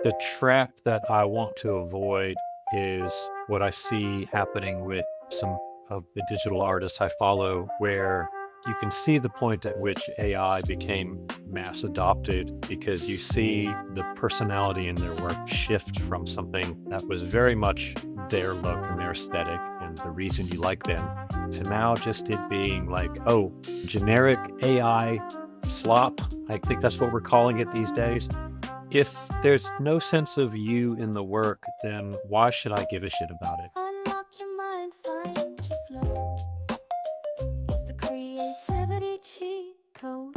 The trap that I want to avoid is what I see happening with some of the digital artists I follow, where you can see the point at which AI became mass adopted because you see the personality in their work shift from something that was very much their look and their aesthetic and the reason you like them to now just it being like, oh, generic AI slop. I think that's what we're calling it these days. If there's no sense of you in the work, then why should I give a shit about it? Unlock your mind, find your flow. It's the creativity cheat code.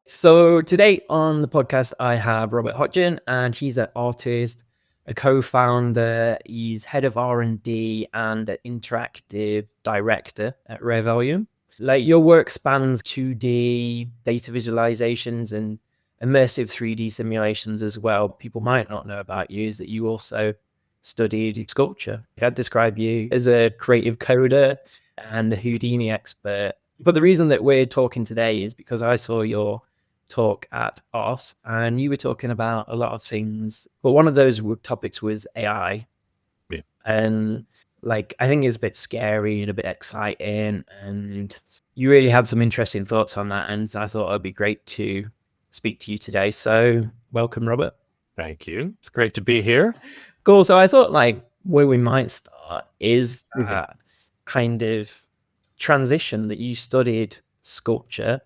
So today on the podcast, I have Robert Hodgin, and he's an artist, a co-founder. He's head of R&D and an interactive director at Rare Volume. Like your work spans 2D data visualizations and immersive 3D simulations as well. People might not know about you is that you also studied sculpture. I'd describe you as a creative coder and a Houdini expert. But the reason that we're talking today is because I saw your talk at Off, and you were talking about a lot of things. But one of those topics was AI. Yeah. And like, I think it's a bit scary and a bit exciting. And you really had some interesting thoughts on that. And I thought it'd be great to speak to you today. So welcome, Robert. Thank you. It's great to be here. Cool. So I thought like where we might start is Mhm. that kind of transition that you studied sculpture,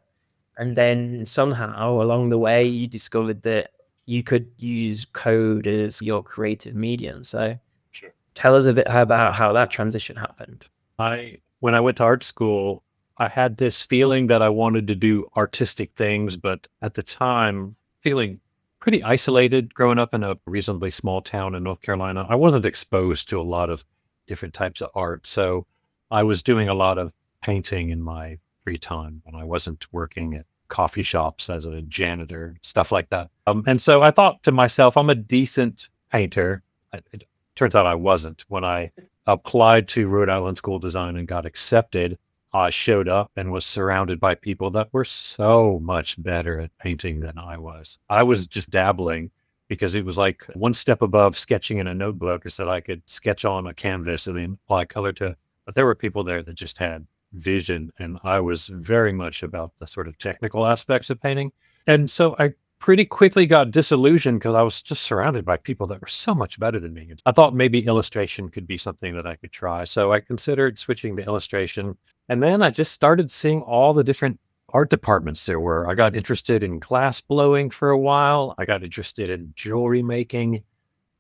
and then somehow along the way you discovered that you could use code as your creative medium. So Sure. tell us a bit about how that transition happened. When I went to art school, I had this feeling that I wanted to do artistic things, but at the time, feeling pretty isolated growing up in a reasonably small town in North Carolina. I wasn't exposed to a lot of different types of art. So I was doing a lot of painting in my free time when I wasn't working at coffee shops as a janitor, stuff like that. And so I thought to myself, I'm a decent painter. It turns out I wasn't. When I applied to Rhode Island School of Design and got accepted, I showed up and was surrounded by people that were so much better at painting than I was. I was just dabbling because it was like one step above sketching in a notebook is that I could sketch on a canvas and then apply color to it. But there were people there that just had vision, and I was very much about the sort of technical aspects of painting. And so I pretty quickly got disillusioned because I was just surrounded by people that were so much better than me. I thought maybe illustration could be something that I could try. So I considered switching to illustration. And then I just started seeing all the different art departments there were. I got interested in glass blowing for a while. I got interested in jewelry making.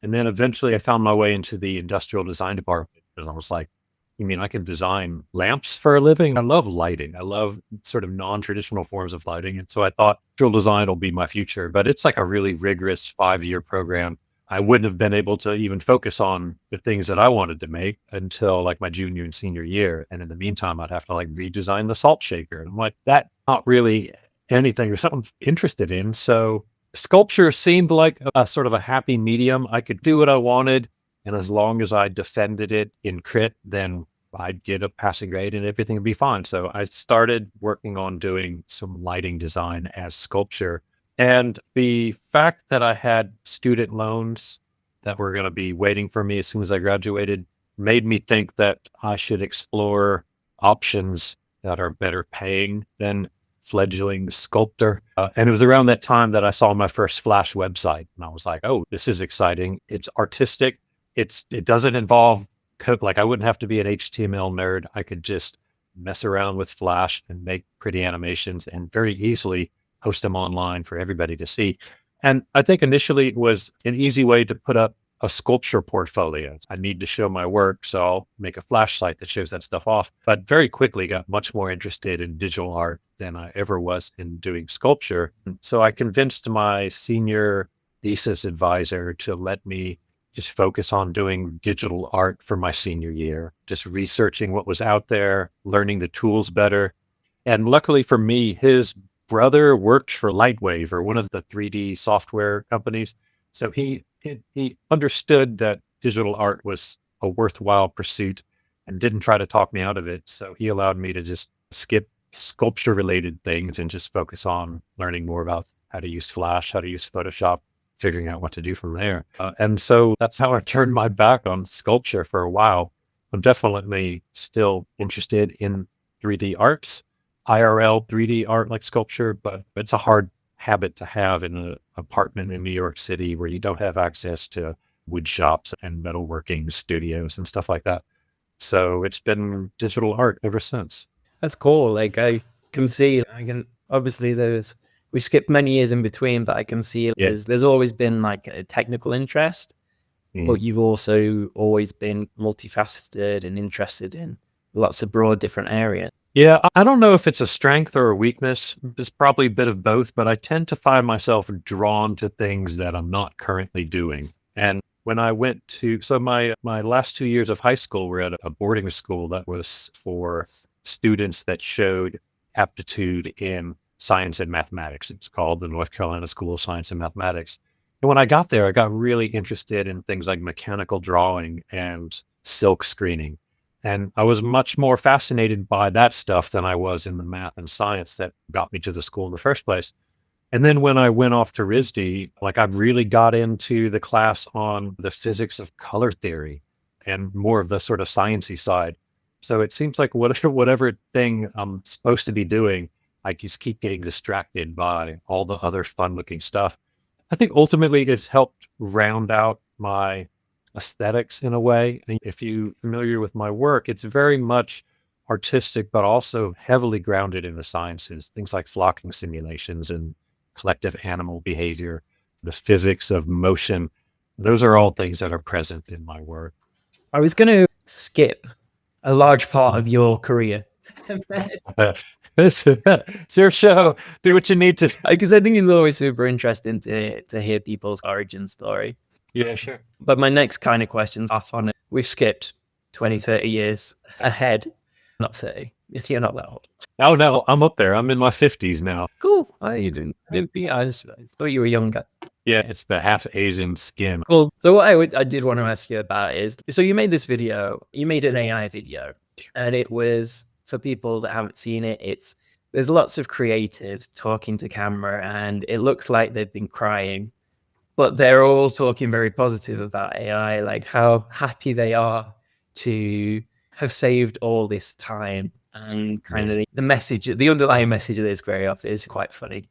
And then eventually I found my way into the industrial design department. And I was like, you mean I can design lamps for a living? I love lighting. I love sort of non-traditional forms of lighting. And so I thought industrial design will be my future, but it's like a really rigorous 5-year program. I wouldn't have been able to even focus on the things that I wanted to make until like my junior and senior year. And in the meantime, I'd have to like redesign the salt shaker. And I'm like, that's not really anything that I'm interested in. So sculpture seemed like a sort of a happy medium. I could do what I wanted. And as long as I defended it in crit, then I'd get a passing grade and everything would be fine. So I started working on doing some lighting design as sculpture. And the fact that I had student loans that were going to be waiting for me as soon as I graduated made me think that I should explore options that are better paying than fledgling sculptor. And it was around that time that I saw my first Flash website. And I was like, oh, this is exciting. It's artistic. It doesn't involve code. Like I wouldn't have to be an HTML nerd. I could just mess around with Flash and make pretty animations and very easily post them online for everybody to see. And I think initially it was an easy way to put up a sculpture portfolio. I need to show my work, so I'll make a Flash site that shows that stuff off. But very quickly got much more interested in digital art than I ever was in doing sculpture. So I convinced my senior thesis advisor to let me just focus on doing digital art for my senior year, just researching what was out there, learning the tools better. And luckily for me, his brother worked for Lightwave or one of the 3D software companies. So he understood that digital art was a worthwhile pursuit and didn't try to talk me out of it. So he allowed me to just skip sculpture related things and just focus on learning more about how to use Flash, how to use Photoshop. figuring out what to do from there. And so that's how I turned my back on sculpture for a while. I'm definitely still interested in 3D arts, IRL 3D art like sculpture, but it's a hard habit to have in an apartment in New York City where you don't have access to wood shops and metalworking studios and stuff like that. So it's been digital art ever since. That's cool. Like I can see, I can obviously we skipped many years in between, but I can see there's always been like a technical interest, but you've also always been multifaceted and interested in lots of broad different areas. Yeah, I don't know if it's a strength or a weakness. It's probably a bit of both, but I tend to find myself drawn to things that I'm not currently doing. And when I went to, so my last 2 years of high school were at a boarding school that was for students that showed aptitude in science and mathematics. It's called the North Carolina School of Science and Mathematics. And when I got there, I got really interested in things like mechanical drawing and silk screening. And I was much more fascinated by that stuff than I was in the math and science that got me to the school in the first place. And then when I went off to RISD, like I really got into the class on the physics of color theory and more of the sort of sciencey side. So it seems like whatever thing I'm supposed to be doing, I just keep getting distracted by all the other fun looking stuff. I think ultimately it's helped round out my aesthetics in a way. And if you're familiar with my work, it's very much artistic, but also heavily grounded in the sciences, things like flocking simulations and collective animal behavior, the physics of motion. Those are all things that are present in my work. I was going to skip a large part of your career. It's your show. Do what you need to. Because I think it's always super interesting to hear people's origin story. Yeah, sure. But my next kind of questions are on it. We've skipped 20, 30 years ahead. Not 30. You're not that old. Oh, no, I'm up there. I'm in my 50s now. Cool. You didn't. I thought you were younger. Yeah, it's the half Asian skin. Cool. So what I did want to ask you about is, so you made this video, you made an AI video, and it was, for people that haven't seen it, there's lots of creatives talking to camera, and it looks like they've been crying, but they're all talking very positive about AI, like how happy they are to have saved all this time. And kind of the message, the underlying message of this very often is quite funny.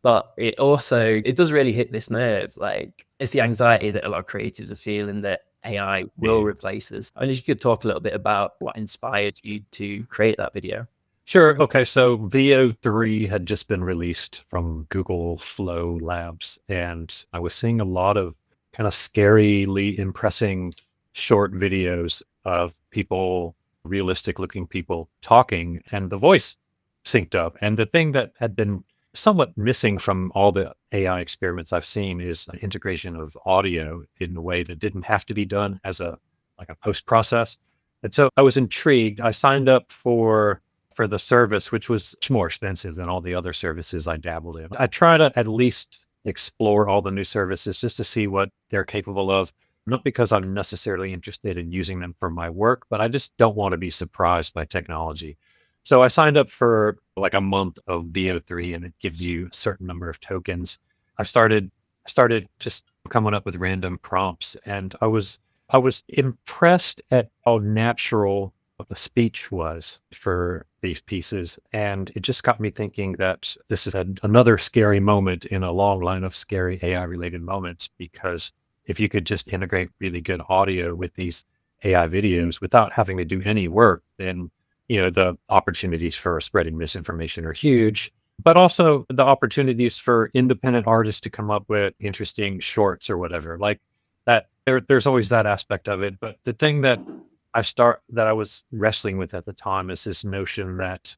But it does really hit this nerve. Like, it's the anxiety that a lot of creatives are feeling that AI will replace us. And if you could talk a little bit about what inspired you to create that video. Sure. Okay. So VO3 had just been released from Google Flow Labs, and I was seeing a lot of kind of scarily impressing short videos of people, realistic looking people talking, and the voice synced up. And the thing that had been somewhat missing from all the AI experiments I've seen is an integration of audio in a way that didn't have to be done as a post process. And so I was intrigued. I signed up for the service, which was much more expensive than all the other services I dabbled in. I try to at least explore all the new services just to see what they're capable of, not because I'm necessarily interested in using them for my work, but I just don't want to be surprised by technology. So I signed up for like a month of VO3, and it gives you a certain number of tokens. I started just coming up with random prompts, and I was impressed at how natural the speech was for these pieces. And it just got me thinking that this is another scary moment in a long line of scary AI related moments, because if you could just integrate really good audio with these AI videos without having to do any work, then the opportunities for spreading misinformation are huge, but also the opportunities for independent artists to come up with interesting shorts or whatever like that. There's always that aspect of it. But the thing that I was wrestling with at the time is this notion that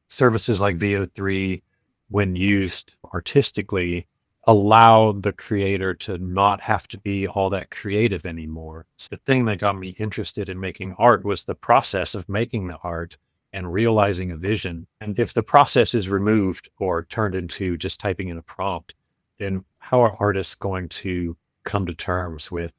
services like VO3, when used artistically, allow the creator to not have to be all that creative anymore. So the thing that got me interested in making art was the process of making the art and realizing a vision. And if the process is removed or turned into just typing in a prompt, then how are artists going to come to terms with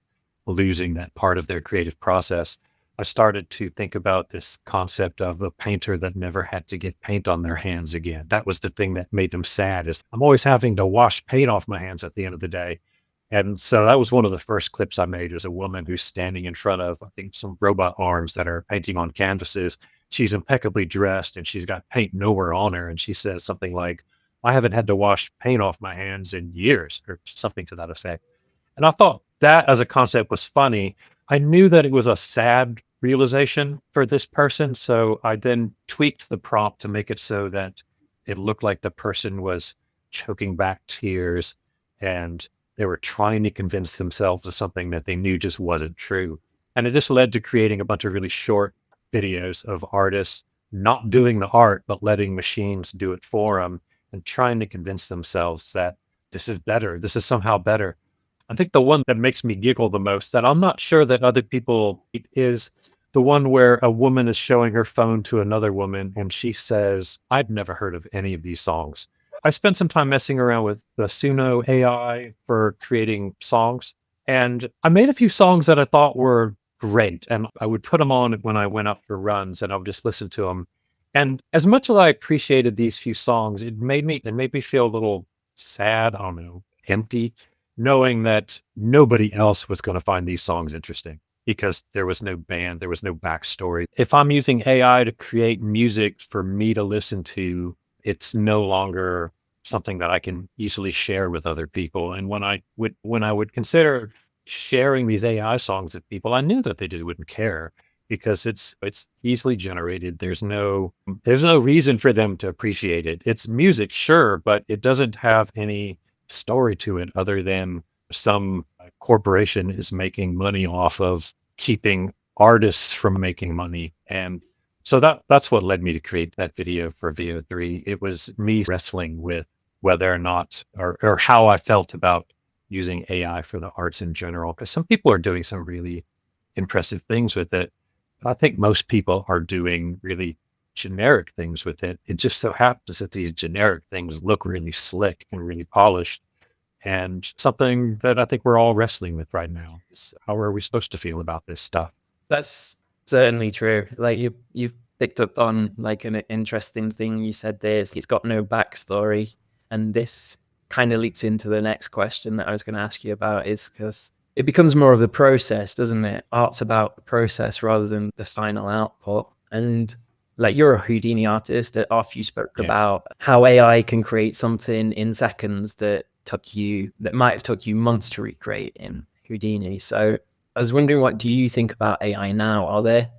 losing that part of their creative process? I started to think about this concept of a painter that never had to get paint on their hands again. That was the thing that made them sad, is I'm always having to wash paint off my hands at the end of the day. And so that was one of the first clips I made, is a woman who's standing in front of, I think, some robot arms that are painting on canvases. She's impeccably dressed and she's got paint nowhere on her. And she says something like, I haven't had to wash paint off my hands in years, or something to that effect. And I thought that as a concept was funny. I knew that it was a sad realization for this person. So I then tweaked the prompt to make it so that it looked like the person was choking back tears and they were trying to convince themselves of something that they knew just wasn't true. And it just led to creating a bunch of really short videos of artists not doing the art, but letting machines do it for them and trying to convince themselves that this is better. This is somehow better. I think the one that makes me giggle the most, that I'm not sure that other people, is the one where a woman is showing her phone to another woman and she says, I've never heard of any of these songs. I spent some time messing around with the Suno AI for creating songs, and I made a few songs that I thought were great. And I would put them on when I went out for runs and I would just listen to them. And as much as I appreciated these few songs, it made me feel a little sad, I don't know, empty, knowing that nobody else was going to find these songs interesting because there was no band, there was no backstory. If I'm using AI to create music for me to listen to, it's no longer something that I can easily share with other people. And when I would consider sharing these AI songs with people, I knew that they just wouldn't care because it's easily generated. There's no reason for them to appreciate it. It's music, sure, but it doesn't have any story to it other than some corporation is making money off of keeping artists from making money. And so that's what led me to create that video for VO3. It was me wrestling with whether or not, or how I felt about using AI for the arts in general, because some people are doing some really impressive things with it. I think most people are doing really generic things with it. It just so happens that these generic things look really slick and really polished. And something that I think we're all wrestling with right now is, how are we supposed to feel about this stuff? That's certainly true. Like you've picked up on like an interesting thing you said there. It's got no backstory, and this kind of leads into the next question that I was going to ask you about, is because it becomes more of the process, doesn't it? Art's about the process rather than the final output. And like, you're a Houdini artist. After you spoke Yeah. about how AI can create something in seconds that might have took you months to recreate in Houdini. So I was wondering, what do you think about AI now? Are there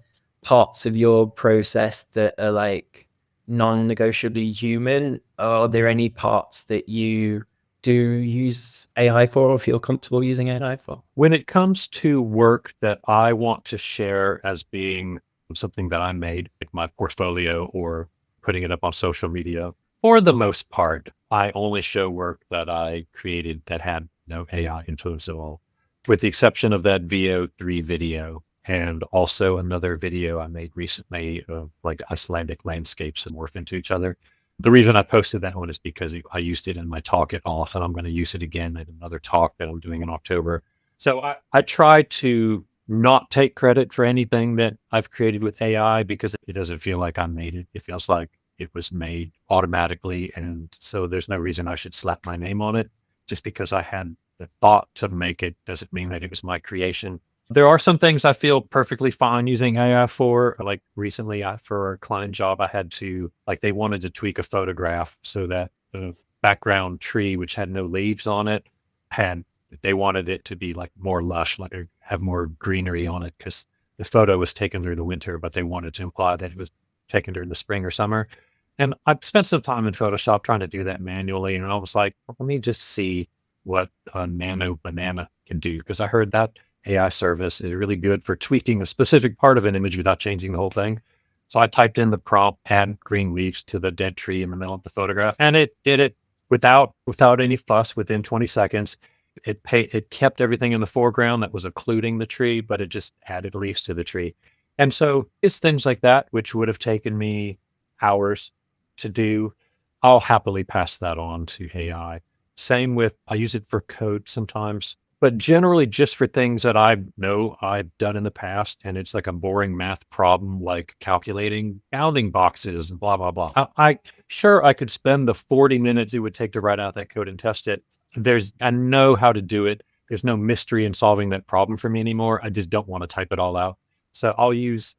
parts of your process that are like non-negotiably human? Are there any parts that you do use AI for or feel comfortable using AI for? When it comes to work that I want to share as being something that I made, like my portfolio or putting it up on social media, for the most part, I only show work that I created that had no AI influence at all, with the exception of that VO3 video and also another video I made recently of like Icelandic landscapes that morph into each other. The reason I posted that one is because I used it in my talk at off, and I'm going to use it again in another talk that I'm doing in October. So I try to not take credit for anything that I've created with AI because it doesn't feel like I made it. It feels like it was made automatically. And so there's no reason I should slap my name on it. Just because I had the thought to make it doesn't mean that it was my creation. There are some things I feel perfectly fine using AI for. Like recently, for a client job, I had to, like, they wanted to tweak a photograph so that the background tree, which had no leaves on it, they wanted it to be like more lush, like have more greenery on it, because the photo was taken through the winter, but they wanted to imply that it was taken during the spring or summer. And I've spent some time in Photoshop trying to do that manually. And I was like, let me just see what a nano banana can do, because I heard that AI service is really good for tweaking a specific part of an image without changing the whole thing. So I typed in the prompt, add green leaves to the dead tree in the middle of the photograph, and it did it without any fuss within 20 seconds. It kept everything in the foreground that was occluding the tree, but it just added leaves to the tree. And so it's things like that, which would have taken me hours to do. I'll happily pass that on to AI. Same with, I use it for code sometimes, but generally just for things that I know I've done in the past. And it's like a boring math problem, like calculating bounding boxes and blah, blah, blah. I could spend the 40 minutes it would take to write out that code and test it. I know how to do it. there's no mystery in solving that problem for me anymore. I just don't want to type it all out. So I'll use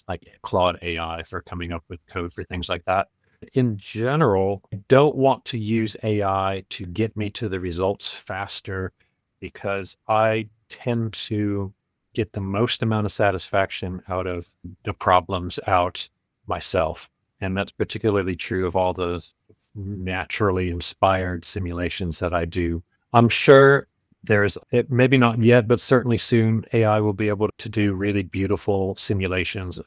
like Claude AI for coming up with code for things like that. In general, I don't want to use AI to get me to the results faster because I tend to get the most amount of satisfaction out of the problems out myself. And that's particularly true of all those naturally inspired simulations that I do. I'm sure there's it, maybe not yet, but certainly soon, AI will be able to do really beautiful simulations,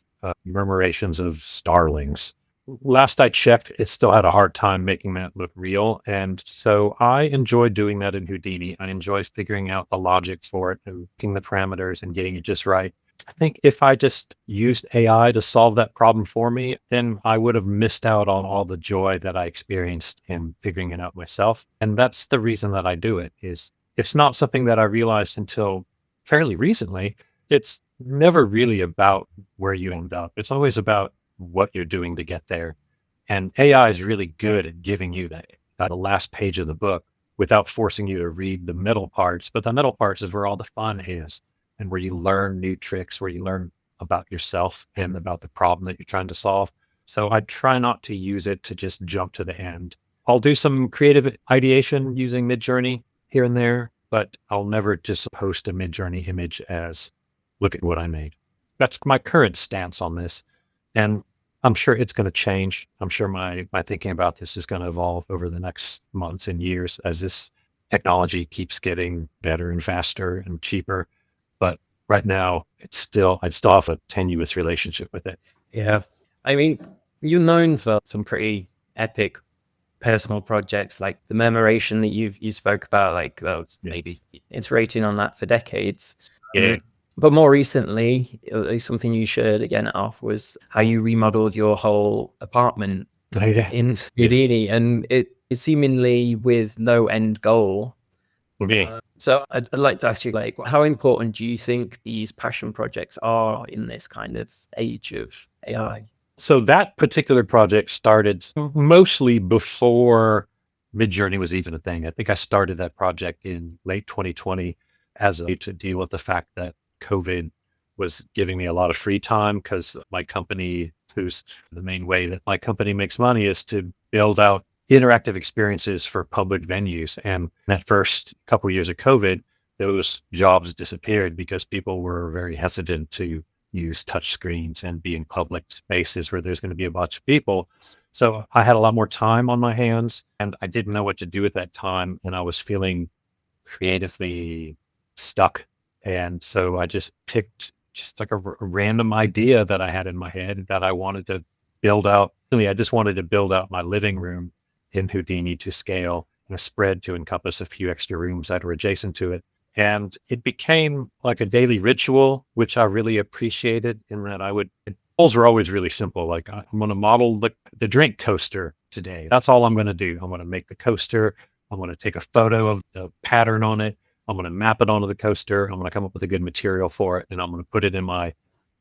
murmurations of starlings. Last I checked, it still had a hard time making that look real. And so I enjoy doing that in Houdini. I enjoy figuring out the logic for it and picking the parameters and getting it just right. I think if I just used AI to solve that problem for me, then I would have missed out on all the joy that I experienced in figuring it out myself. And that's the reason that I do it is it's not something that I realized until fairly recently. It's never really about where you end up. It's always about what you're doing to get there. And AI is really good at giving you the last page of the book without forcing you to read the middle parts. But the middle parts is where all the fun is and where you learn new tricks, where you learn about yourself and about the problem that you're trying to solve. So I try not to use it to just jump to the end. I'll do some creative ideation using Midjourney here and there, but I'll never just post a Midjourney image as, look at what I made. That's my current stance on this. And I'm sure it's going to change. I'm sure my thinking about this is going to evolve over the next months and years as this technology keeps getting better and faster and cheaper. But right now, I still have a tenuous relationship with it. Yeah. I mean, you're known for some pretty epic personal projects like the Murmuration that you spoke about, like those maybe iterating on that for decades. Yeah. But more recently, at least something you shared again off was how you remodeled your whole apartment Yeah. in Houdini, and it seemingly with no end goal. Okay. So I'd like to ask you, like, how important do you think these passion projects are in this kind of age of AI? So that particular project started mostly before Midjourney was even a thing. I think I started that project in late 2020 as a way to deal with the fact that COVID was giving me a lot of free time because my company, who's the main way that my company makes money is to build out interactive experiences for public venues. And that first couple of years of COVID, those jobs disappeared because people were very hesitant to use touch screens and be in public spaces where there's going to be a bunch of people. So I had a lot more time on my hands and I didn't know what to do at that time. And I was feeling creatively stuck. And so I just picked just like a random idea that I had in my head that I wanted to build out. I just wanted to build out my living room in Houdini to scale and a spread to encompass a few extra rooms that were adjacent to it. And it became like a daily ritual, which I really appreciated in that goals were always really simple. Like I'm going to model the drink coaster today. That's all I'm going to do. I'm going to make the coaster. I'm going to take a photo of the pattern on it. I'm going to map it onto the coaster. I'm going to come up with a good material for it. And I'm going to put it in my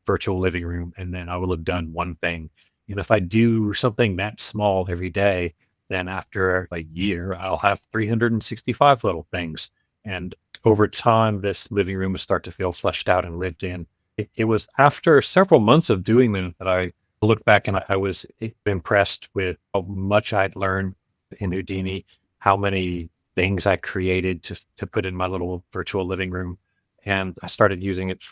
virtual living room. And then I will have done one thing. And if I do something that small every day, then after a year, I'll have 365 little things. And over time, this living room will start to feel fleshed out and lived in. It was after several months of doing that I looked back and I was impressed with how much I'd learned in Houdini, how many things I created to put in my little virtual living room. And I started using it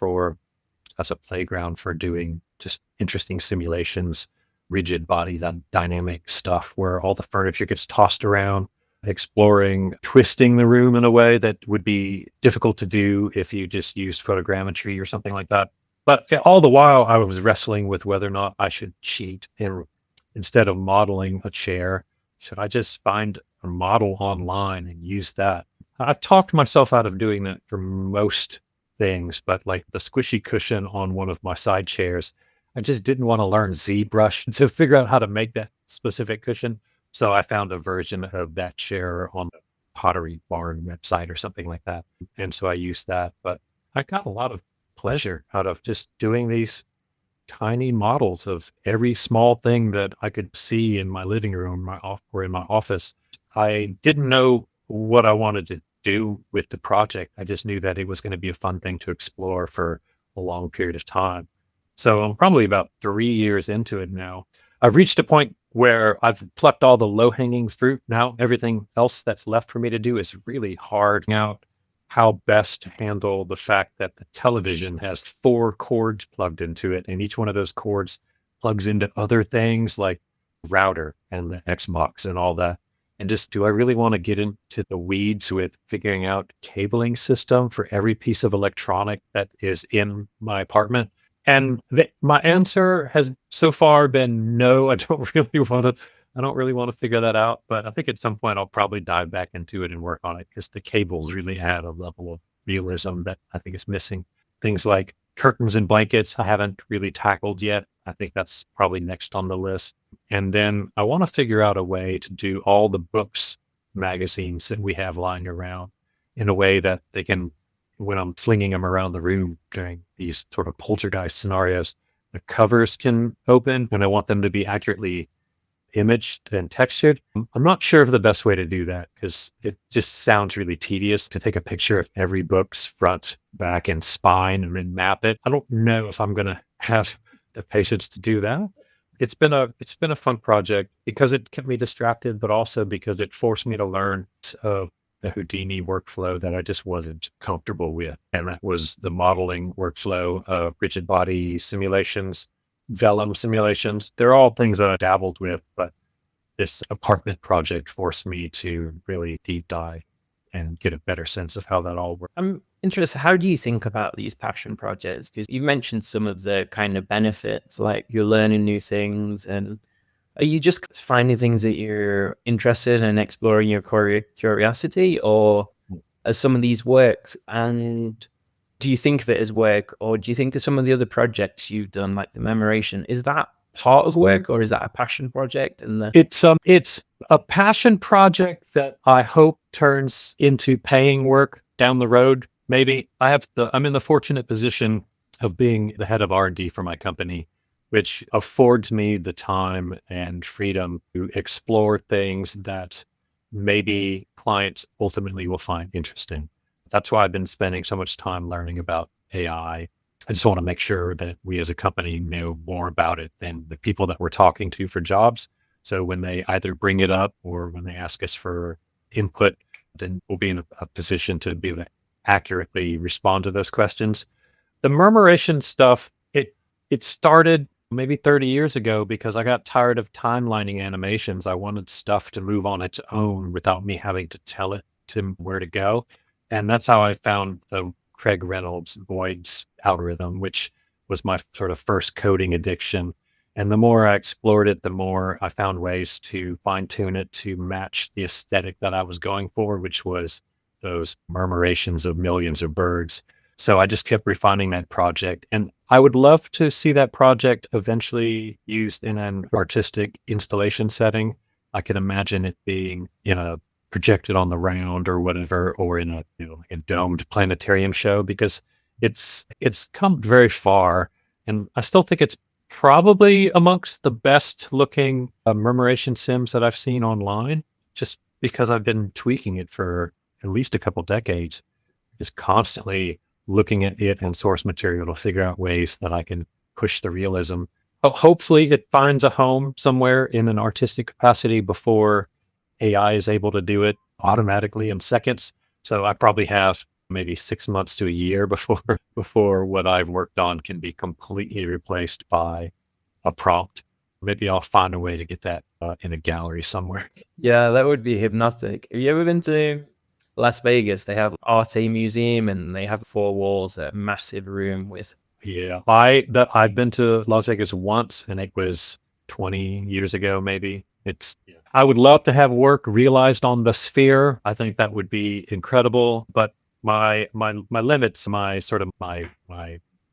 as a playground for doing just interesting simulations, rigid body, that dynamic stuff where all the furniture gets tossed around, exploring twisting the room in a way that would be difficult to do if you just used photogrammetry or something like that. But all the while I was wrestling with whether or not I should cheat and instead of modeling a chair, should I just find a model online and use that? I've talked myself out of doing that for most things, but like the squishy cushion on one of my side chairs, I just didn't want to learn ZBrush to figure out how to make that specific cushion. So I found a version of that chair on the Pottery Barn website or something like that. And so I used that, but I got a lot of pleasure out of just doing these tiny models of every small thing that I could see in my living room or in my office. I didn't know what I wanted do with the project. I just knew that it was going to be a fun thing to explore for a long period of time. So I'm probably about 3 years into it now. I've reached a point where I've plucked all the low hanging fruit. Now everything else that's left for me to do is really hard out how best to handle the fact that the television has 4 cords plugged into it, and each one of those cords plugs into other things like router and the Xbox and all that. And just, do I really want to get into the weeds with figuring out cabling system for every piece of electronic that is in my apartment? And my answer has so far been no. I don't really want to figure that out. But I think at some point I'll probably dive back into it and work on it, because the cables really add a level of realism that I think is missing. Things like curtains and blankets, I haven't really tackled yet. I think that's probably next on the list. And then I want to figure out a way to do all the books, magazines that we have lying around in a way that they can, when I'm flinging them around the room during these sort of poltergeist scenarios, the covers can open, and I want them to be accurately imaged and textured. I'm not sure of the best way to do that, because it just sounds really tedious to take a picture of every book's front, back, and spine and then map it. I don't know if I'm going to have the patience to do that. It's been a fun project because it kept me distracted, but also because it forced me to learn of the Houdini workflow that I just wasn't comfortable with. And that was the modeling workflow of rigid body simulations, vellum simulations. They're all things that I dabbled with, but this apartment project forced me to really deep dive and get a better sense of how that all works. I'm interested, how do you think about these passion projects? Because you mentioned some of the kind of benefits, like you're learning new things, and are you just finding things that you're interested in and exploring your curiosity, or are some of these works? And do you think of it as work, or do you think that some of the other projects you've done, like the Murmuration, is that part of work, or is that a passion project? And It's a passion project that I hope turns into paying work down the road. Maybe I'm in the fortunate position of being the head of R&D for my company, which affords me the time and freedom to explore things that maybe clients ultimately will find interesting. That's why I've been spending so much time learning about AI. I just want to make sure that we as a company know more about it than the people that we're talking to for jobs. So when they either bring it up or when they ask us for input, then we'll be in a position to be able to accurately respond to those questions. The Murmuration stuff, it started maybe 30 years ago because I got tired of timelining animations. I wanted stuff to move on its own without me having to tell it to where to go. And that's how I found the Craig Reynolds voids algorithm, which was my sort of first coding addiction. And the more I explored it, the more I found ways to fine tune it to match the aesthetic that I was going for, which was those murmurations of millions of birds. So I just kept refining that project. And I would love to see that project eventually used in an artistic installation setting. I can imagine it being projected on the round or whatever, or in a domed planetarium show, because it's come very far. And I still think it's probably amongst the best looking Murmuration sims that I've seen online, just because I've been tweaking it for at least a couple decades, just constantly looking at it and source material to figure out ways that I can push the realism. Hopefully it finds a home somewhere in an artistic capacity before AI is able to do it automatically in seconds. So I probably have maybe 6 months to a year before what I've worked on can be completely replaced by a prompt. Maybe I'll find a way to get that in a gallery somewhere. yeah, that would be hypnotic. Have you ever been to Las Vegas? They have Arte Museum, and they have 4 walls, a massive room with. Yeah, I've been to Las Vegas once, and it was 20 years ago, maybe. I would love to have work realized on the sphere. I think that would be incredible. But my limits, my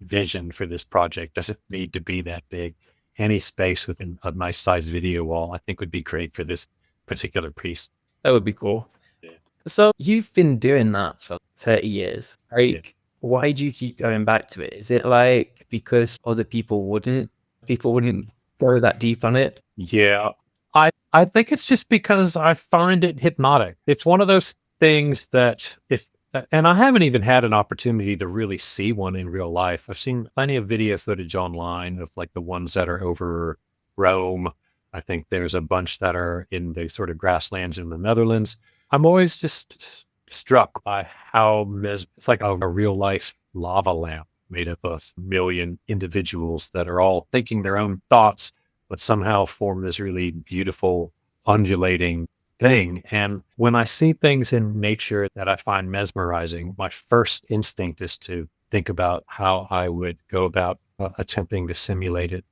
vision for this project doesn't need to be that big. Any space within a nice sized video wall, I think, would be great for this particular piece. That would be cool. Yeah. So you've been doing that for 30 years. Yeah. Why do you keep going back to it? Is it like because other people wouldn't go that deep on it? Yeah. I think it's just because I find it hypnotic. It's one of those things that if and I haven't even had an opportunity to really see one in real life. I've seen plenty of video footage online of like the ones that are over Rome. I think there's a bunch that are in the sort of grasslands in the Netherlands. I'm always just struck by how it's like a real life lava lamp made up of a million individuals that are all thinking their own thoughts, but somehow form this really beautiful, undulating thing. And when I see things in nature that I find mesmerizing, my first instinct is to think about how I would go about attempting to simulate it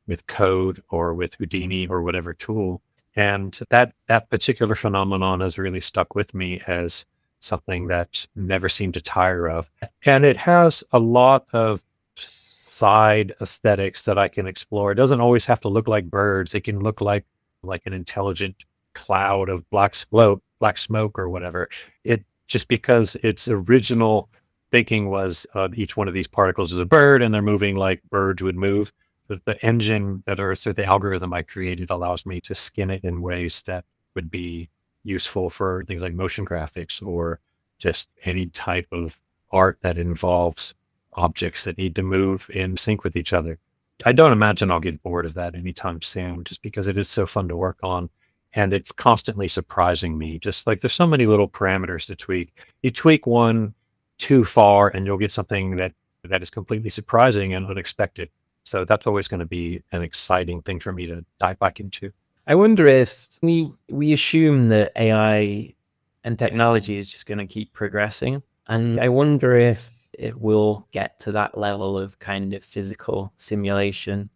with code or with Houdini or whatever tool. And that particular phenomenon has really stuck with me as something that never seemed to tire of. And it has a lot of side aesthetics that I can explore. It doesn't always have to look like birds. It can look like an intelligent cloud of black smoke or whatever. It just because its original thinking was each one of these particles is a bird and they're moving like birds would move. But the engine the algorithm I created allows me to skin it in ways that would be useful for things like motion graphics or just any type of art that involves objects that need to move in sync with each other. I don't imagine I'll get bored of that anytime soon, just because it is so fun to work on. And it's constantly surprising me. Just like there's so many little parameters to tweak. You tweak one too far and you'll get something that is completely surprising and unexpected. So that's always going to be an exciting thing for me to dive back into. I wonder if we assume that AI and technology is just going to keep progressing. And I wonder if it will get to that level of kind of physical simulation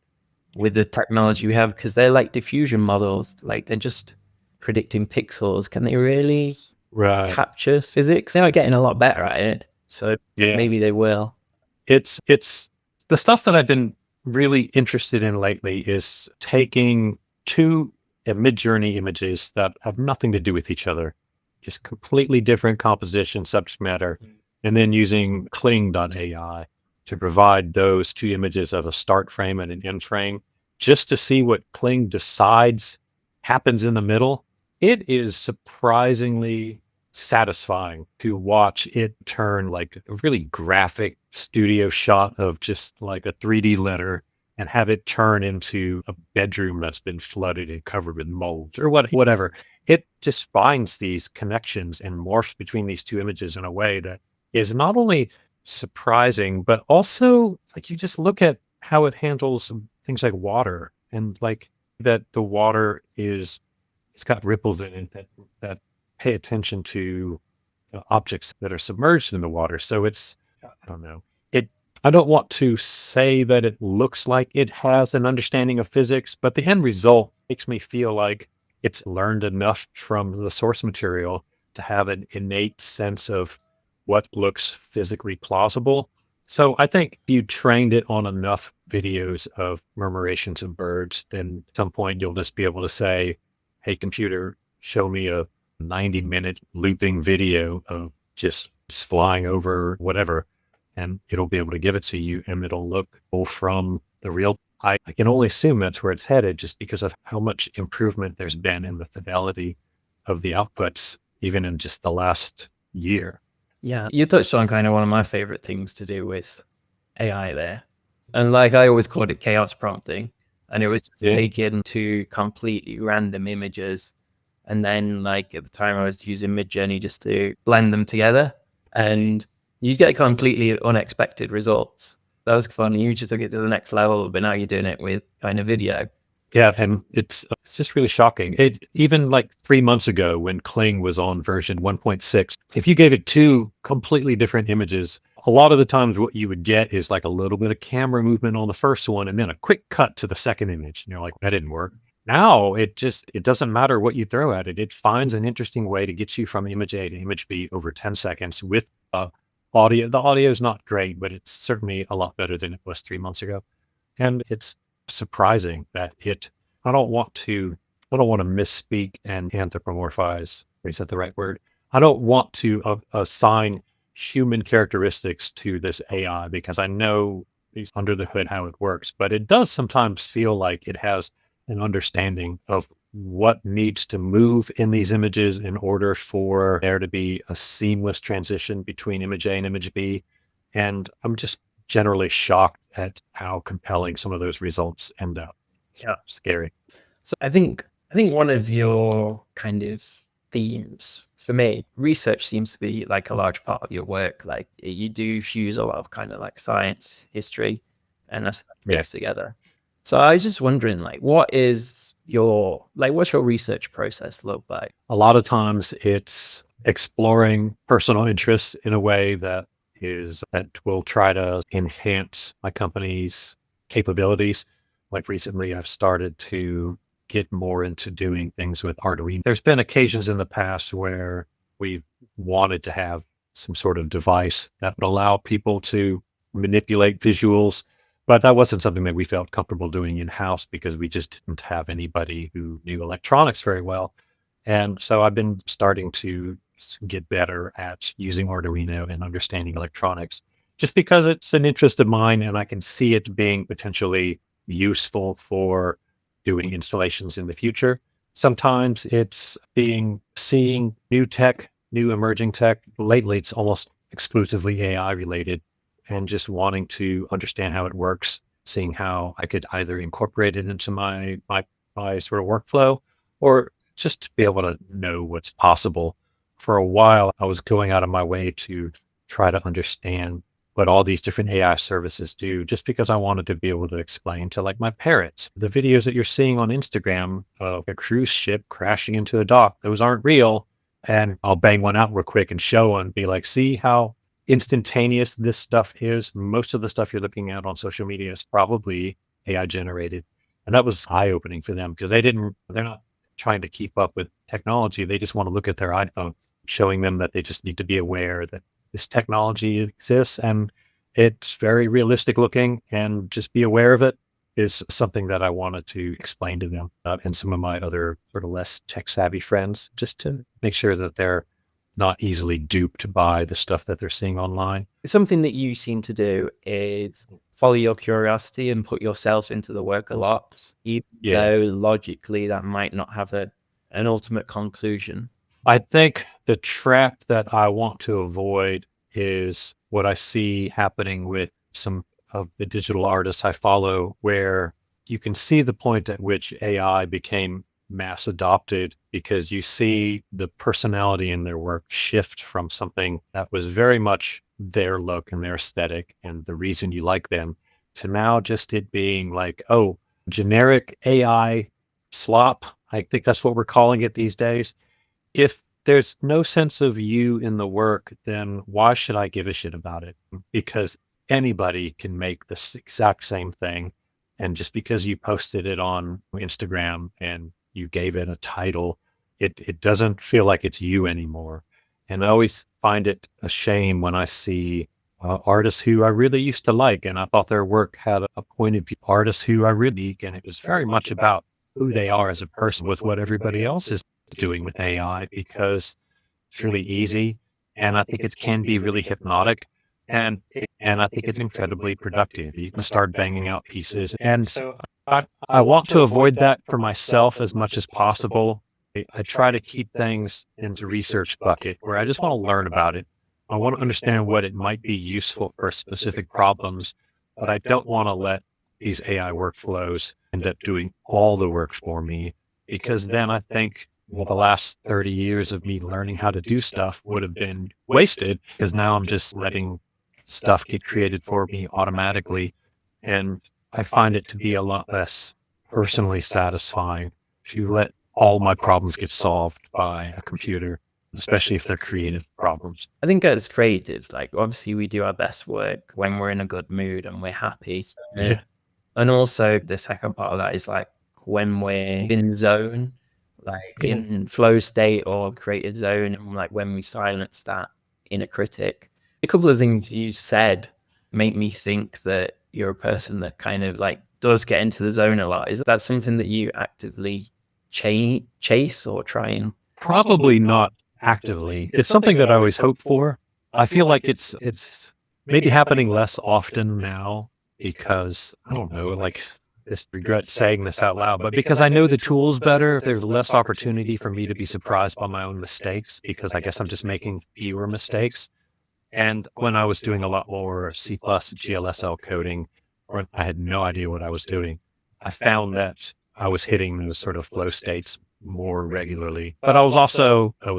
with the technology we have, because they're like diffusion models, like they're just predicting pixels. Can they really capture physics? They are getting a lot better at it. So maybe they will. It's the stuff that I've been really interested in lately is taking two mid-journey images that have nothing to do with each other, just completely different composition, subject matter, and then using Kling.ai to provide those two images of a start frame and an end frame, just to see what Kling decides happens in the middle. It is surprisingly satisfying to watch it turn like a really graphic studio shot of just like a 3D letter and have it turn into a bedroom that's been flooded and covered with mold or whatever. It just finds these connections and morphs between these two images in a way that is not only surprising, but also like you just look at how it handles things like water and like that the water it's got ripples in it that pay attention to objects that are submerged in the water. So I don't know. I don't want to say that it looks like it has an understanding of physics, but the end result makes me feel like it's learned enough from the source material to have an innate sense of what looks physically plausible. So I think if you trained it on enough videos of murmurations of birds, then at some point you'll just be able to say, hey, computer, show me a 90-minute looping video of just flying over whatever, and it'll be able to give it to you, and it'll look from the real. I can only assume that's where it's headed just because of how much improvement there's been in the fidelity of the outputs, even in just the last year. Yeah, you touched on kind of one of my favorite things to do with AI there. And like I always called it chaos prompting. And it was taking two completely random images. And then like at the time I was using Midjourney just to blend them together. And you get completely unexpected results. That was fun. You just took it to the next level, but now you're doing it with kind of video. Yeah, and it's just really shocking. Even like 3 months ago when Kling was on version 1.6, if you gave it two completely different images, a lot of the times what you would get is like a little bit of camera movement on the first one and then a quick cut to the second image. And you're like, that didn't work. Now it doesn't matter what you throw at it. It finds an interesting way to get you from image A to image B over 10 seconds with audio. The audio is not great, but it's certainly a lot better than it was 3 months ago. And it's surprising that I don't want to misspeak and anthropomorphize. Is that the right word? I don't want to assign human characteristics to this AI because I know under the hood how it works, but it does sometimes feel like it has an understanding of what needs to move in these images in order for there to be a seamless transition between image A and image B. And I'm just generally shocked at how compelling some of those results end up. Yeah. Scary. So I think one of your kind of themes for me, research seems to be like a large part of your work. Like you do fuse a lot of kind of like science, history, and aesthetics together. So I was just wondering, like, what's your research process look like? A lot of times it's exploring personal interests in a way that will try to enhance my company's capabilities. Like recently, I've started to get more into doing things with Arduino. There's been occasions in the past where we've wanted to have some sort of device that would allow people to manipulate visuals, but that wasn't something that we felt comfortable doing in-house because we just didn't have anybody who knew electronics very well. And so I've been starting to get better at using Arduino and understanding electronics just because it's an interest of mine and I can see it being potentially useful for doing installations in the future. Sometimes it's seeing new tech, new emerging tech. Lately, it's almost exclusively AI related and just wanting to understand how it works, seeing how I could either incorporate it into my sort of workflow or just to be able to know what's possible. For a while, I was going out of my way to try to understand what all these different AI services do, just because I wanted to be able to explain to like my parents, the videos that you're seeing on Instagram of a cruise ship crashing into a dock, those aren't real. And I'll bang one out real quick and show and be like, see how instantaneous this stuff is. Most of the stuff you're looking at on social media is probably AI generated. And that was eye opening for them because they're not trying to keep up with technology. They just want to look at their iPhone, showing them that they just need to be aware that this technology exists and it's very realistic looking and just be aware of it is something that I wanted to explain to them and some of my other sort of less tech savvy friends, just to make sure that they're not easily duped by the stuff that they're seeing online. Something that you seem to do is follow your curiosity and put yourself into the work a lot, even though logically that might not have an ultimate conclusion. I think the trap that I want to avoid is what I see happening with some of the digital artists I follow, where you can see the point at which AI became mass adopted because you see the personality in their work shift from something that was very much their look and their aesthetic and the reason you like them to now just it being like, oh, generic AI slop. I think that's what we're calling it these days. If there's no sense of you in the work, then why should I give a shit about it? Because anybody can make this exact same thing. And just because you posted it on Instagram and you gave it a title, it doesn't feel like it's you anymore. And I always find it a shame when I see artists who I really used to like, and I thought their work had a point of view. Artists who I really, and it was very much about who they are as a person with what everybody else is doing with AI because it's really easy. And I think it can be really hypnotic. And I think it's incredibly productive. You can start banging out pieces. And so I want to avoid that for myself as much as possible. I try to keep things into research bucket where I just want to learn about it. I want to understand what it might be useful for specific problems, but I don't want to let these AI workflows end up doing all the work for me because then I think the last 30 years of me learning how to do stuff would have been wasted because now I'm just letting stuff get created for me automatically. And I find it to be a lot less personally satisfying to let all my problems get solved by a computer, especially if they're creative problems. I think as creatives, like obviously we do our best work when we're in a good mood and we're happy. Yeah. And also the second part of that is like when we're in zone, like in flow state or creative zone, and like when we silence that inner critic. A couple of things you said make me think that you're a person that kind of like does get into the zone a lot. Is that something that you actively chase or try and? Probably not actively. It's something that I always hope for. I feel like it's maybe happening less often now because I don't know, like just regret saying this out loud, but because I know the tools better, there's less opportunity for me to be surprised by my own mistakes because I guess I'm just making fewer mistakes. And when I was doing a lot more C plus GLSL coding, or I had no idea what I was doing, I found that I was hitting those sort of flow states more regularly. But I was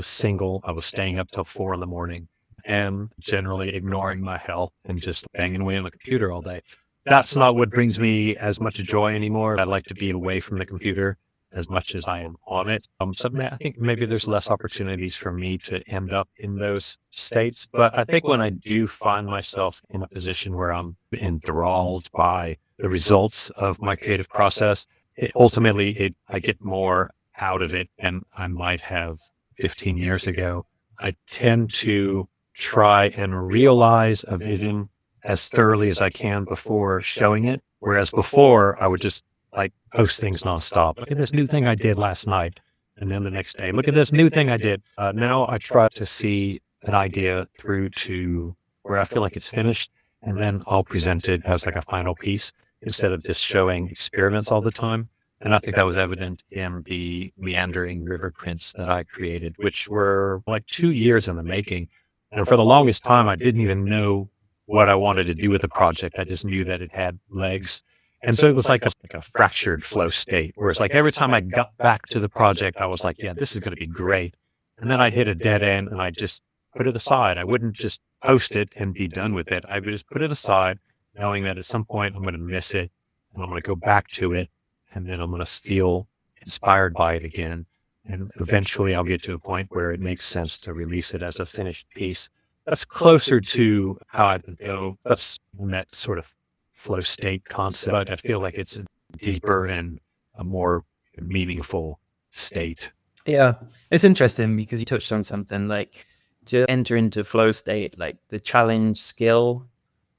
single. I was staying up till 4 in the morning and generally ignoring my health and just banging away on the computer all day. That's not what brings me as much joy anymore. I'd like to be away from the computer as much as I am on it. I think maybe there's less opportunities for me to end up in those states. But I think when I do find myself in a position where I'm enthralled by the results of my creative process, I get more out of it than I might have 15 years ago. I tend to try and realize a vision as thoroughly as I can before showing it. Whereas before, I would just like post things nonstop. Look at this new thing I did last night. And then the next day, look at this new thing I did. Now I try to see an idea through to where I feel like it's finished. And then I'll present it as like a final piece instead of just showing experiments all the time. And I think that was evident in the meandering river prints that I created, which were like 2 years in the making. And for the longest time, I didn't even know what I wanted to do with the project. I just knew that it had legs. And so it was like a fractured flow state, where it's like every time I got back to the project, I was like, yeah, this is going to be great. And then I'd hit a dead end and I'd just put it aside. I wouldn't just post it and be done with it. I would just put it aside, knowing that at some point I'm going to miss it and I'm going to go back to it. And then I'm going to feel inspired by it again. And eventually I'll get to a point where it makes sense to release it as a finished piece. That's closer to how I would go. That's that sort of flow state concept. I feel like it's a deeper and a more meaningful state. Yeah, it's interesting because you touched on something like to enter into flow state, like the challenge skill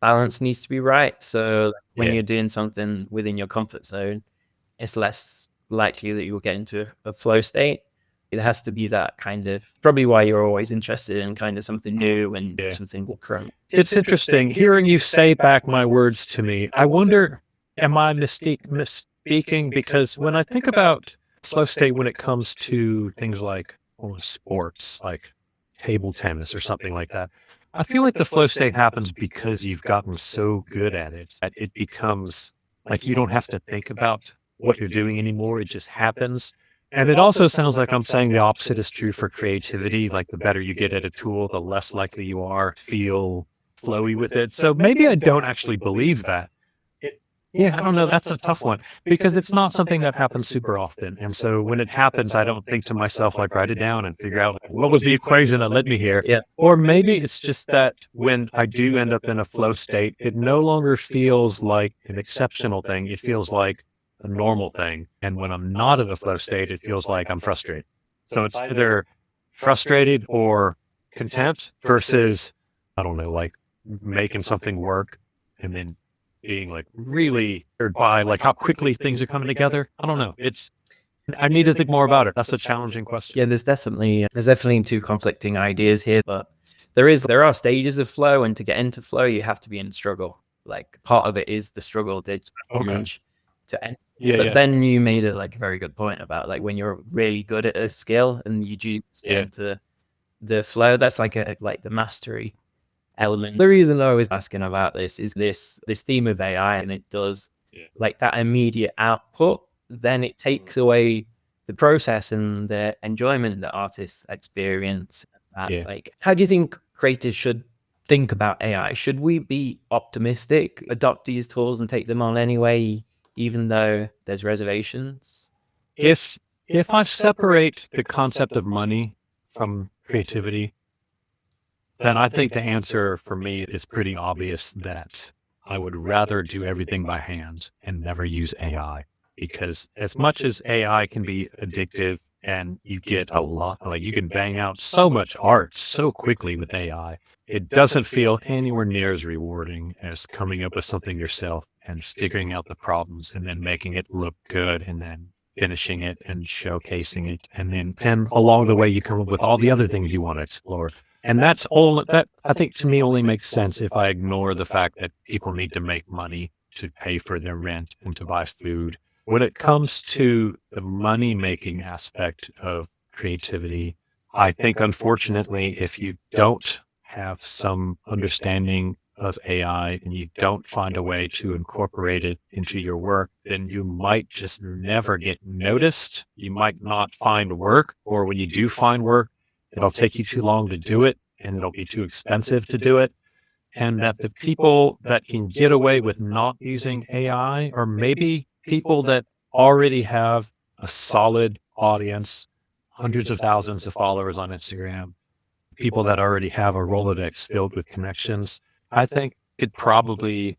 balance needs to be right. So like, when Yeah. you're doing something within your comfort zone, it's less likely that you'll get into a flow state. It has to be that kind of, probably why you're always interested in kind of something new and Yeah. something different. It's interesting hearing you say back my words to me. I wonder, am I misspeaking? Because when I think about flow state when it comes to things like sports, like table tennis or something like that, I feel like the flow state happens because you've gotten so good at it that it becomes like you don't have to think about what you're doing anymore. It just happens. And it also sounds like I'm saying the opposite is true for creativity. Like the better you get at a tool, the less likely you are to feel flowy with it. So maybe I don't actually believe that. Yeah, I don't know. That's a tough one because it's not something that happens super often. And so when it happens, I don't think to myself, like, write it down and figure out what was the equation that led me here. Yeah. Or maybe it's just that when I do end up in a flow state, it no longer feels like an exceptional thing. It feels like a normal thing. And when I'm not in a flow state, it feels like I'm frustrated. So it's either frustrated or content versus, I don't know, like making something work and then being like really hurt by like how quickly things are coming together. I don't know. I need to think more about it. That's a challenging question. Yeah, there's definitely two conflicting ideas here, but there are stages of flow, and to get into flow, you have to be in struggle. Like part of it is the struggle, the challenge to end. Yeah, But yeah. then you made a like very good point about like when you're really good at a skill and you do get into the flow, that's like the mastery element. The reason I was asking about this is this theme of AI, and it does like that immediate output. Then it takes away the process and the enjoyment that artists experience. Like, how do you think creators should think about AI? Should we be optimistic, adopt these tools and take them on anyway, even though there's reservations? If I separate the concept of money from creativity, then I think the answer for me is pretty obvious that I would rather do everything by hand and never use AI. Because as much as AI can be addictive and you get a lot, like you can bang out so much art so quickly with AI, it doesn't feel anywhere near as rewarding as coming up with something yourself and figuring out the problems and then making it look good and then finishing it and showcasing it. And along the way, you come up with all the other things you want to explore. And that I think to me only makes sense if I ignore the fact that people need to make money to pay for their rent and to buy food. When it comes to the money-making aspect of creativity, I think, unfortunately, if you don't have some understanding of AI and you don't find a way to incorporate it into your work, then you might just never get noticed. You might not find work, or when you do find work, it'll take you too long to do it and it'll be too expensive to do it. And that the people that can get away with not using AI are maybe people that already have a solid audience, hundreds of thousands of followers on Instagram, people that already have a Rolodex filled with connections. I think could probably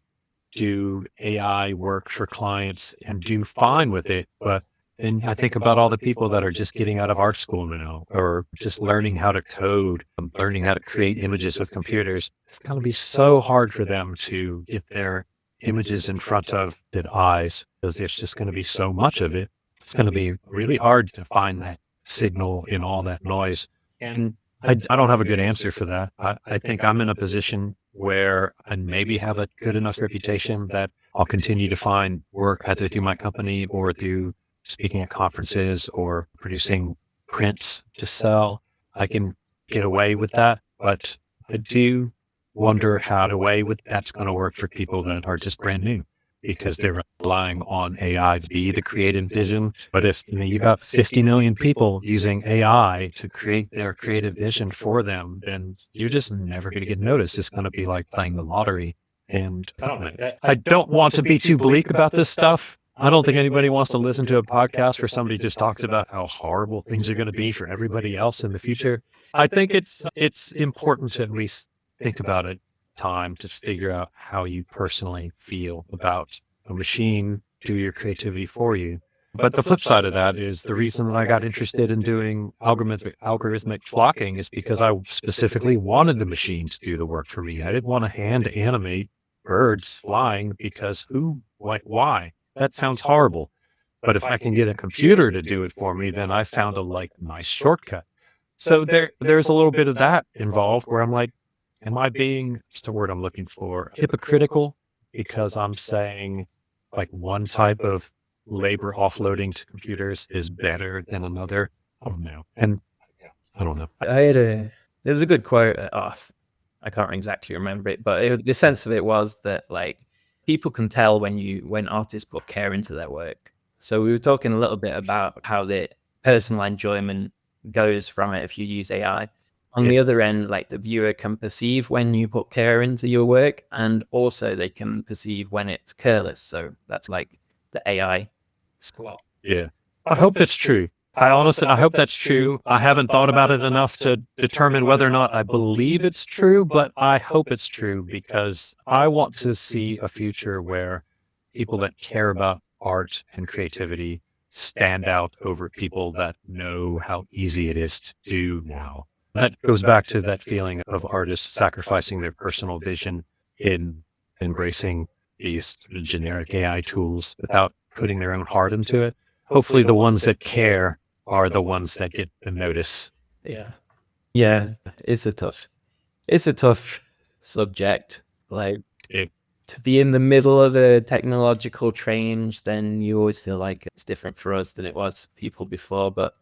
do AI work for clients and do fine with it. But then I think about all the people that are just getting out of art school now, or just learning how to code, learning how to create images with computers. It's going to be so hard for them to get their images in front of the eyes because there's just going to be so much of it. It's going to be really hard to find that signal in all that noise. And I don't have a good answer for that. I think I'm in a position where I maybe have a good enough reputation that I'll continue to find work either through my company or through speaking at conferences or producing prints to sell. I can get away with that, but I do wonder how the way with that's going to work for people that are just brand new because they're relying on AI to be the creative vision. But if you got 50 million people using AI to create their creative vision for them, then you're just never going to get noticed. It's going to be like playing the lottery. And I don't want to be too bleak about this stuff. I don't think anybody wants to listen to a podcast where somebody just talks about how horrible things are going to be for everybody else in the future. I think it's important to at least think about it time to figure out how you personally feel about a machine do your creativity for you. But the flip side of that is the reason that I got interested in doing algorithmic flocking is because I specifically wanted the machine to do the work for me. I didn't want to hand animate birds flying because why? That sounds horrible. But if I can get a computer to do it for me, then I found a nice shortcut. So there's a little bit of that involved where I'm like, am I being, what's the word I'm looking for, hypocritical because I'm saying like one type of labor offloading to computers is better than another? I don't know. And I don't know. There was a good quote. I can't exactly remember it, but the sense of it was that like people can tell when artists put care into their work. So we were talking a little bit about how the personal enjoyment goes from it if you use AI. On the other end, like the viewer can perceive when you put care into your work, and also they can perceive when it's careless. So that's like the AI squat. Yeah. I hope that's true. I hope that's true. I haven't thought about it enough to determine whether or not I believe it's true, but I hope it's true because I want to see a future where people that care about art and creativity stand out over people that know how easy it is to do now. That goes back to that feeling of artists sacrificing their personal vision in embracing these generic AI tools without putting their own heart into it. Hopefully the ones that care are the ones that get the notice. Yeah, it's a tough subject. Like to be in the middle of a technological change, then you always feel like it's different for us than it was for people before. But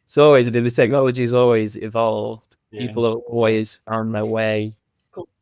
it's always, the technology has always evolved. People have always found their way.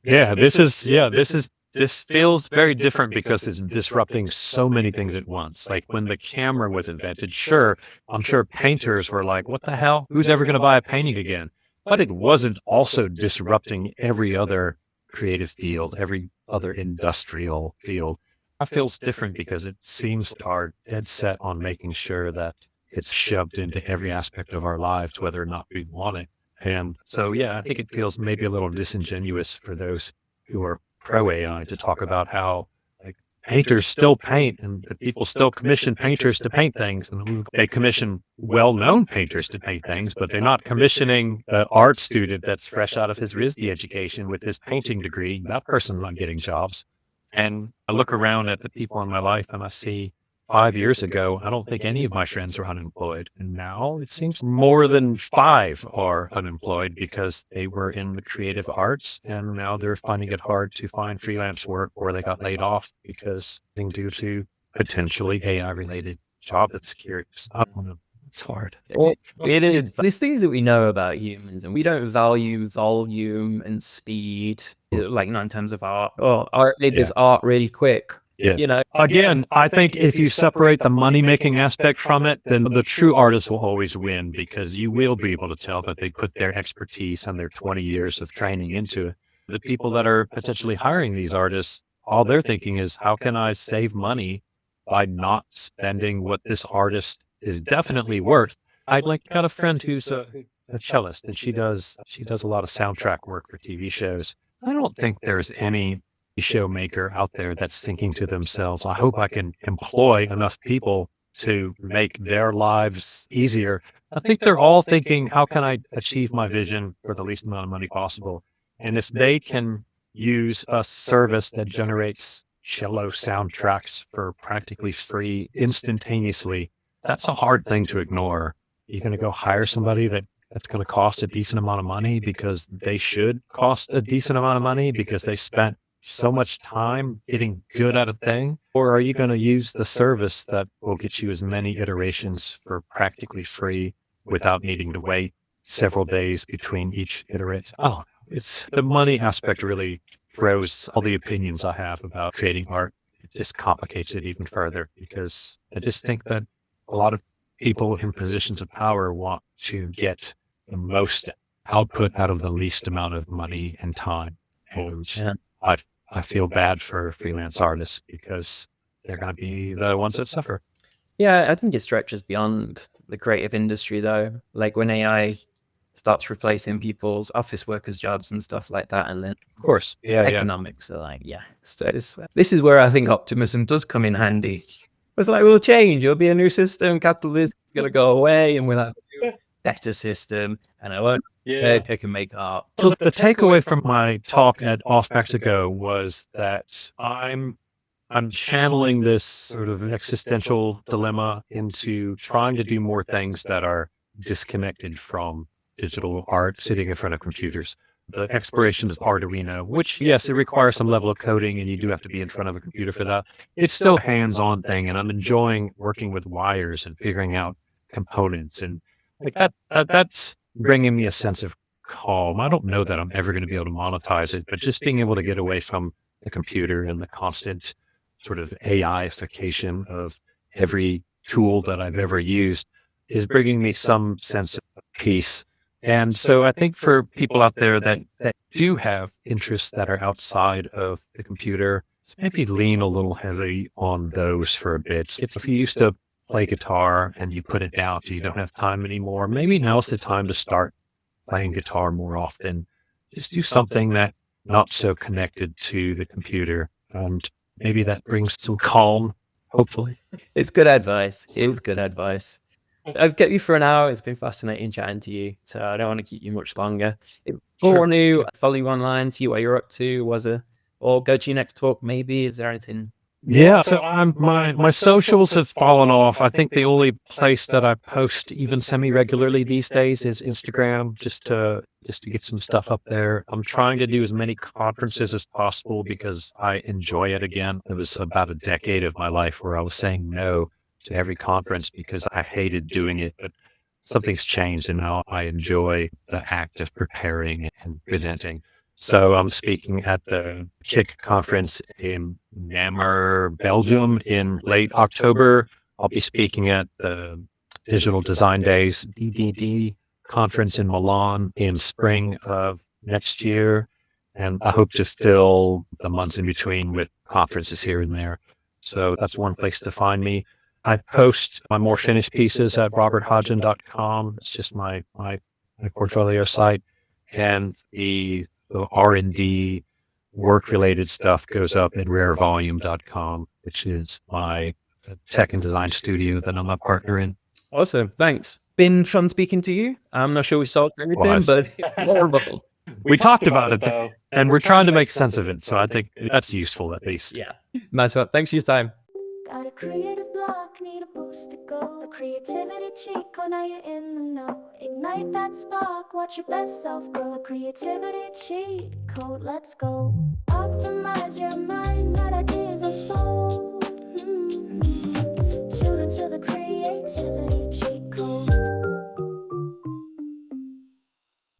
This feels very different because it's disrupting so many things at once. Like when the camera was invented, sure, I'm sure painters were like, what the hell? Who's ever going to buy a painting again? But it wasn't also disrupting every other creative field, every other industrial field. That feels different because it seems are dead set on making sure that it's shoved into every aspect of our lives, whether or not we want it. And so, yeah, I think it feels maybe a little disingenuous for those who are pro AI to talk about how like painters still paint and the people still commission painters to paint things, and they commission well-known painters to paint things, but they're not commissioning an art student that's fresh out of his RISD education with his painting degree. That person's not getting jobs. And I look around at the people in my life and I see 5 years ago, I don't think any of my friends are unemployed. And now it seems more than five are unemployed because they were in the creative arts and now they're finding it hard to find freelance work or they got laid off because due to potentially AI related job insecurities. I don't know. It's hard. It is. There's things that we know about humans, and we don't value volume and speed, like not in terms of art. Oh, art made this art really quick. Yeah. You know, Again, I think if you separate the money making aspect from it, then the true artist will always win because you will be able to tell that they put their expertise and their 20 years of training into it. The people that are potentially hiring these artists, all they're thinking is, how can I save money by not spending what this artist is definitely worth? I got a friend who's a cellist and she does a lot of soundtrack work for TV shows. I don't think there's any show maker out there that's thinking to themselves, I hope I can employ enough people to make their lives easier. I think they're all thinking, how can I achieve my vision for the least amount of money possible? And if they can use a service that generates cello soundtracks for practically free instantaneously, that's a hard thing to ignore. You're going to go hire somebody that's going to cost a decent amount of money because they should cost a decent amount of money because they spent so much time getting good at a thing? Or are you going to use the service that will get you as many iterations for practically free without needing to wait several days between each iteration? Oh, it's the money aspect really throws all the opinions I have about creating art. It just complicates it even further because I just think that a lot of people in positions of power want to get the most output out of the least amount of money and time. And I feel bad for freelance artists because they're going to be the ones that suffer. yeah, I think it stretches beyond the creative industry, though. Like when AI starts replacing people's office workers' jobs and stuff like that, and then Of course. Yeah. economics are like, So this is where I think optimism does come in handy. It's like, we'll change. It'll be a new system. Capitalism is going to go away, and we'll have a new, better system. And I won't pick and make art. So the takeaway from my talk at Off Mexico was that I'm channeling this sort of existential dilemma into trying to do more things that are disconnected from digital art sitting in front of computers. The exploration of Arduino, which, yes, it requires some level of coding and you do have to be in front of a computer for that. It's still a hands-on thing, and I'm enjoying working with wires and figuring out components. And like that's bringing me a sense of calm. I don't know that I'm ever going to be able to monetize it, but just being able to get away from the computer and the constant sort of AI-ification of every tool that I've ever used is bringing me some sense of peace. And so I think for people out there that do have interests that are outside of the computer, maybe lean a little heavy on those for a bit. If you used to play guitar and you put it down, so you don't have time anymore, maybe now's the time to start playing guitar more often. Just do something that not so connected to the computer. And maybe that brings some calm, hopefully. It's good advice. It is good advice. I've kept you for an hour. It's been fascinating chatting to you, so I don't want to keep you much longer. If people want to follow you online, see what you're up to, or go to your next talk, maybe. Is there anything? Yeah, so my socials have fallen off. I think the only place that I post even semi-regularly these days is Instagram, just to get some stuff up there. I'm trying to do as many conferences as possible because I enjoy it again. It was about a decade of my life where I was saying no to every conference because I hated doing it, but something's changed and now I enjoy the act of preparing and presenting. So I'm speaking at the KIC conference in Namur, Belgium in late October. I'll be speaking at the Digital Design Days, DDD conference in Milan in spring of next year. And I hope to fill the months in between with conferences here and there. So that's one place to find me. I post my more finished pieces at roberthodgin.com. It's just my portfolio site. And the R&D work-related stuff goes up at rarevolume.com, which is my tech and design studio that I'm a partner in. Awesome. Thanks. Been fun speaking to you. I'm not sure we solved everything, but horrible. We talked about it, though, and we're trying to make sense of it. So I think that's useful, at least. Yeah. Nice one. Thanks for your time. Got a creative block, need a boost to go. The creativity cheat code, now you're in the know. Ignite that spark, watch your best self grow. The creativity cheat code, let's go. Optimize your mind, let ideas unfold. Tune into the creativity cheat